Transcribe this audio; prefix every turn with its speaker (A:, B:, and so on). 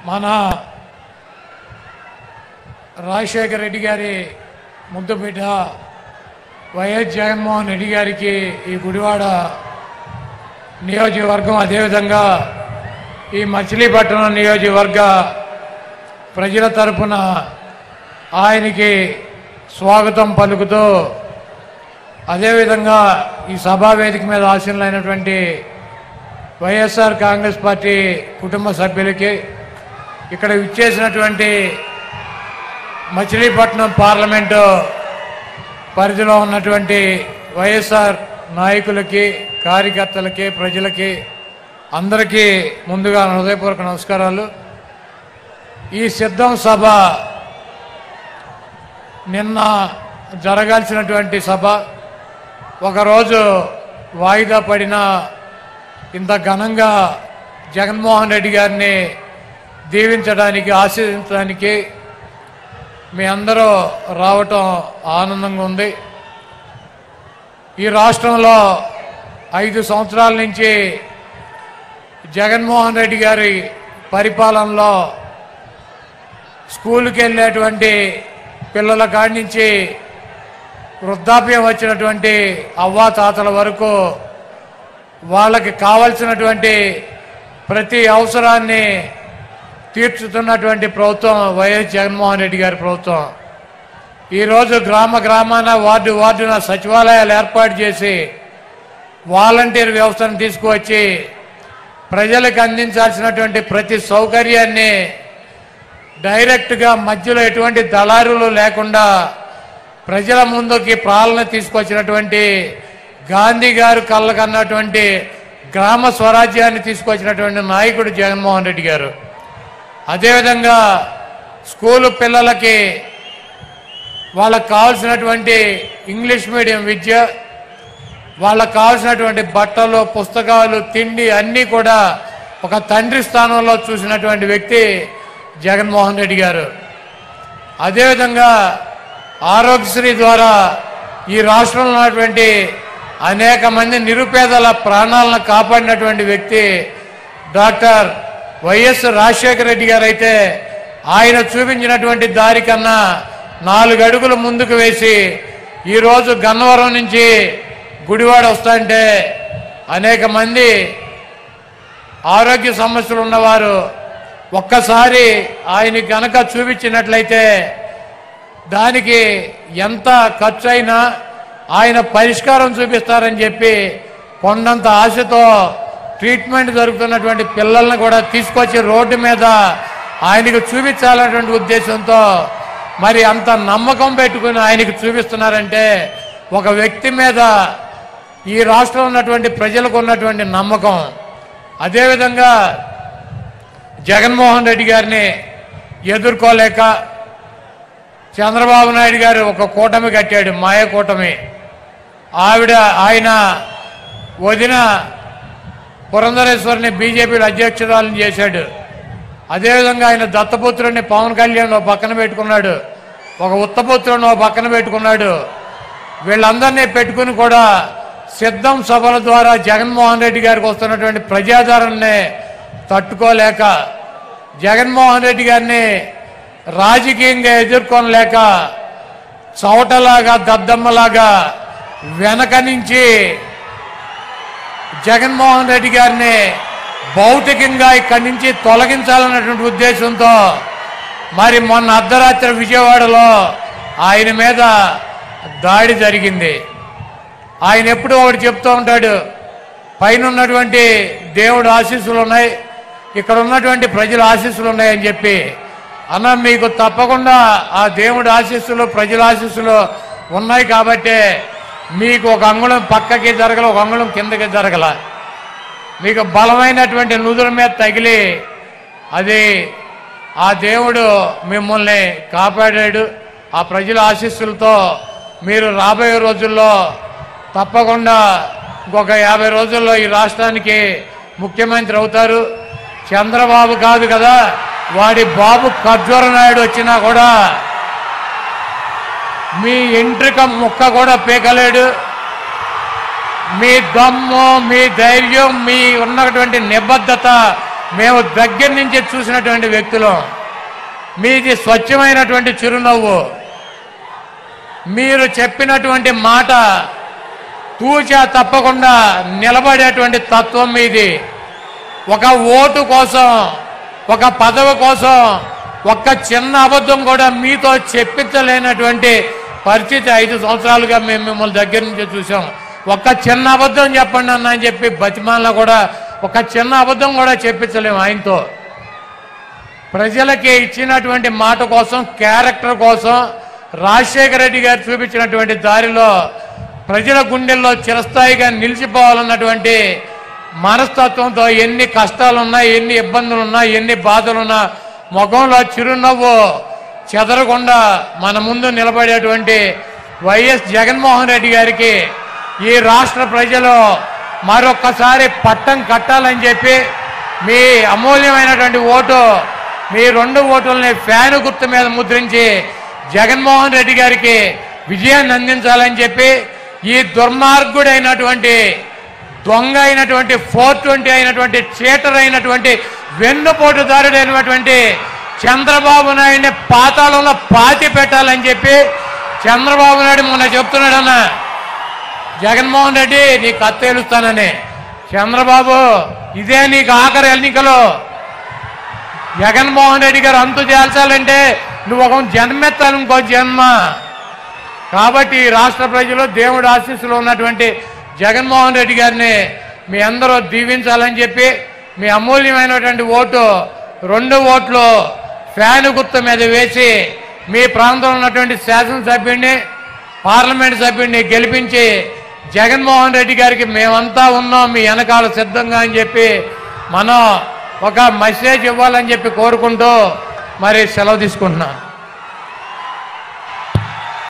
A: మన రాజశేఖర రెడ్డి గారి ముద్దుబిడ్డ వైఎస్ జగన్మోహన్ రెడ్డి గారికి ఈ గుడివాడ నియోజకవర్గం అదేవిధంగా ఈ మచిలీపట్నం నియోజకవర్గ ప్రజల తరపున ఆయనకి స్వాగతం పలుకుతూ అదేవిధంగా ఈ సభా వేదిక మీద ఆసీనులైనటువంటి వైఎస్ఆర్ కాంగ్రెస్ పార్టీ కుటుంబ సభ్యులకి ఇక్కడ విచ్చేసినటువంటి మచిలీపట్నం పార్లమెంటు పరిధిలో ఉన్నటువంటి వైఎస్ఆర్ నాయకులకి కార్యకర్తలకి ప్రజలకి అందరికీ ముందుగా హృదయపూర్వక నమస్కారాలు. ఈ సిద్ధం సభ నిన్న జరగాల్సినటువంటి సభ ఒకరోజు వాయిదా పడిన ఇంత ఘనంగా జగన్మోహన్ రెడ్డి గారిని దీవించడానికి ఆశీర్వదించడానికి మీ అందరూ రావటం ఆనందంగా ఉంది. ఈ రాష్ట్రంలో 5 సంవత్సరాల నుంచి జగన్మోహన్ రెడ్డి గారి పరిపాలనలో స్కూల్కి వెళ్ళేటువంటి పిల్లల కాడి నుంచి వృద్ధాప్యం వచ్చినటువంటి అవ్వాతాతల వరకు వాళ్ళకి కావలసినటువంటి ప్రతి అవసరాన్ని తీర్చుతున్నటువంటి ప్రభుత్వం వైఎస్ జగన్మోహన్ రెడ్డి గారి ప్రభుత్వం. ఈరోజు గ్రామాన వార్డున సచివాలయాలు ఏర్పాటు చేసి వాలంటీర్ వ్యవస్థను తీసుకువచ్చి ప్రజలకు అందించాల్సినటువంటి ప్రతి సౌకర్యాన్ని డైరెక్ట్గా మధ్యలో ఎటువంటి దళారులు లేకుండా ప్రజల ముందుకి పాలన తీసుకొచ్చినటువంటి గాంధీ గారు కళ్ళకన్నటువంటి గ్రామ స్వరాజ్యాన్ని తీసుకొచ్చినటువంటి నాయకుడు జగన్మోహన్ రెడ్డి గారు. అదేవిధంగా స్కూలు పిల్లలకి వాళ్ళకు కావాల్సినటువంటి ఇంగ్లీష్ మీడియం విద్య, వాళ్ళకు కావాల్సినటువంటి బట్టలు, పుస్తకాలు, తిండి అన్నీ కూడా ఒక తండ్రి స్థానంలో చూసినటువంటి వ్యక్తి జగన్మోహన్ రెడ్డి గారు. అదేవిధంగా ఆరోగ్యశ్రీ ద్వారా ఈ రాష్ట్రంలో ఉన్నటువంటి అనేక మంది నిరుపేదల ప్రాణాలను కాపాడినటువంటి వ్యక్తి డాక్టర్ వైఎస్ రాజశేఖర రెడ్డి గారు. అయితే ఆయన చూపించినటువంటి దారి కన్నా 4 అడుగులు ముందుకు వేసి ఈరోజు గన్నవరం నుంచి గుడివాడ వస్తుంటే అనేక మంది ఆరోగ్య సమస్యలు ఉన్నవారు ఒక్కసారి ఆయన కనుక చూపించినట్లయితే దానికి ఎంత ఖర్చు అయినా ఆయన పరిష్కారం చూపిస్తారని చెప్పి కొండంత ఆశతో ట్రీట్మెంట్ జరుగుతున్నటువంటి పిల్లల్ని కూడా తీసుకొచ్చి రోడ్డు మీద ఆయనకు చూపించాలన్నటువంటి ఉద్దేశంతో మరి అంత నమ్మకం పెట్టుకుని ఆయనకు చూపిస్తున్నారంటే ఒక వ్యక్తి మీద ఈ రాష్ట్రంలో ఉన్నటువంటి ప్రజలకు ఉన్నటువంటి నమ్మకం. అదేవిధంగా జగన్మోహన్ రెడ్డి గారిని ఎదుర్కోలేక చంద్రబాబు నాయుడు గారు ఒక కూటమి కట్టాడు, మాయ కూటమి. ఆయన వదిన పురంధరేశ్వరిని బీజేపీలో అధ్యక్షురాలను చేశాడు. అదేవిధంగా ఆయన దత్తపుత్రుడిని పవన్ కళ్యాణ్ పక్కన పెట్టుకున్నాడు, ఒక ఉత్తపుత్రుడిని పక్కన పెట్టుకున్నాడు. వీళ్ళందరినీ పెట్టుకుని కూడా సిద్ధం సభల ద్వారా జగన్మోహన్ రెడ్డి గారికి వస్తున్నటువంటి ప్రజాదరణని తట్టుకోలేక జగన్మోహన్ రెడ్డి గారిని రాజకీయంగా ఎదుర్కొనలేక చౌటలాగా దద్దమ్మలాగా వెనక నుంచి జగన్మోహన్ రెడ్డి గారిని భౌతికంగా ఇక్కడి నుంచి తొలగించాలన్నటువంటి ఉద్దేశంతో మరి మొన్న అర్ధరాత్రి విజయవాడలో ఆయన మీద దాడి జరిగింది. ఆయన ఎప్పుడూ ఒకటి చెప్తూ ఉంటాడు, పైన ఉన్నటువంటి దేవుడు ఆశీస్సులు ఉన్నాయి, ఇక్కడ ఉన్నటువంటి ప్రజల ఆశీస్సులు ఉన్నాయని చెప్పి. అన్న మీకు తప్పకుండా ఆ దేవుడి ఆశీస్సులు ప్రజల ఆశీస్సులు ఉన్నాయి కాబట్టి మీకు ఒక అంగుళం పక్కకి జరగల, ఒక అంగుళం కిందకి జరగల. మీకు బలమైనటువంటి నుదురు మీద తగిలి అది ఆ దేవుడు మిమ్మల్ని కాపాడాడు. ఆ ప్రజల ఆశీస్సులతో మీరు రాబోయే రోజుల్లో తప్పకుండా ఇంకొక 50 రోజుల్లో ఈ రాష్ట్రానికి ముఖ్యమంత్రి అవుతారు. చంద్రబాబు కాదు కదా, వాడి బాబు ఖర్జూర నాయుడు వచ్చినా కూడా మీ ఎంట్రిక ముక్క కూడా పీకలేడు. మీ దమ్ము, మీ ధైర్యం, మీ ఉన్నటువంటి నిబద్ధత మేము దగ్గర నుంచి చూసినటువంటి వ్యక్తులం. మీది స్వచ్ఛమైనటువంటి చిరునవ్వు. మీరు చెప్పినటువంటి మాట తూచా తప్పకుండా నిలబడేటువంటి తత్వం మీది. ఒక ఓటు కోసం, ఒక పదవి కోసం ఒక్క చిన్న అబద్ధం కూడా మీతో చెప్పించలేనటువంటి పరిస్థితి 5 సంవత్సరాలుగా మేము మిమ్మల్ని దగ్గర నుంచి చూసాం. ఒక్క చిన్న అబద్ధం చెప్పండి అన్న అని చెప్పి బతిమాలలో కూడా ఒక చిన్న అబద్ధం కూడా చెప్పించలేము ఆయనతో. ప్రజలకి ఇచ్చినటువంటి మాట కోసం, క్యారెక్టర్ కోసం రాజశేఖర రెడ్డి గారు చూపించినటువంటి దారిలో ప్రజల గుండెల్లో చిరస్థాయిగా నిలిచిపోవాలన్నటువంటి మనస్తత్వంతో ఎన్ని కష్టాలున్నా, ఎన్ని ఇబ్బందులున్నా, ఎన్ని బాధలున్నా ముఖంలో చిరునవ్వు చెదరకుండా మన ముందు నిలబడేటువంటి వైఎస్ జగన్మోహన్ రెడ్డి గారికి ఈ రాష్ట్ర ప్రజలు మరొక్కసారి పట్టం కట్టాలని చెప్పి మీ అమూల్యమైనటువంటి ఓటు, మీ 2 ఓటుల్ని ఫ్యాను గుర్తు మీద ముద్రించి జగన్మోహన్ రెడ్డి గారికి విజయాన్ని అందించాలని చెప్పి ఈ దుర్మార్గుడైనటువంటి, దొంగ అయినటువంటి, 420 అయినటువంటి, చీటర్ అయినటువంటి, వెన్నుపోటుదారుడైనటువంటి చంద్రబాబు నాయుడిని పాతాళంలో పాతి పెట్టాలని చెప్పి చంద్రబాబు నాయుడు మొన్న చెప్తున్నాడన్న, జగన్మోహన్ రెడ్డి నీకు కత్తేలుస్తానని. చంద్రబాబు ఇదే నీకు ఆఖరి ఎన్నికలు. జగన్మోహన్ రెడ్డి గారు అంతు చేల్చాలంటే నువ్వు ఒక జన్మెత్తాను, ఇంకో జన్మ. కాబట్టి రాష్ట్ర ప్రజలు దేవుడు ఆశీస్సులు ఉన్నటువంటి జగన్మోహన్ రెడ్డి గారిని మీ అందరూ దీవించాలని చెప్పి మీ అమూల్యమైనటువంటి ఓటు, 2 ఓట్లు ఫ్యాను గుర్తు మీద వేసి మీ ప్రాంతంలో ఉన్నటువంటి శాసనసభ్యుడిని, పార్లమెంట్ సభ్యుడిని గెలిపించి జగన్మోహన్ రెడ్డి గారికి మేమంతా ఉన్నాం మీ వెనకాల సిద్ధంగా అని చెప్పి మనం ఒక మెసేజ్ ఇవ్వాలని చెప్పి కోరుకుంటూ మరి సెలవు తీసుకుంటున్నాను.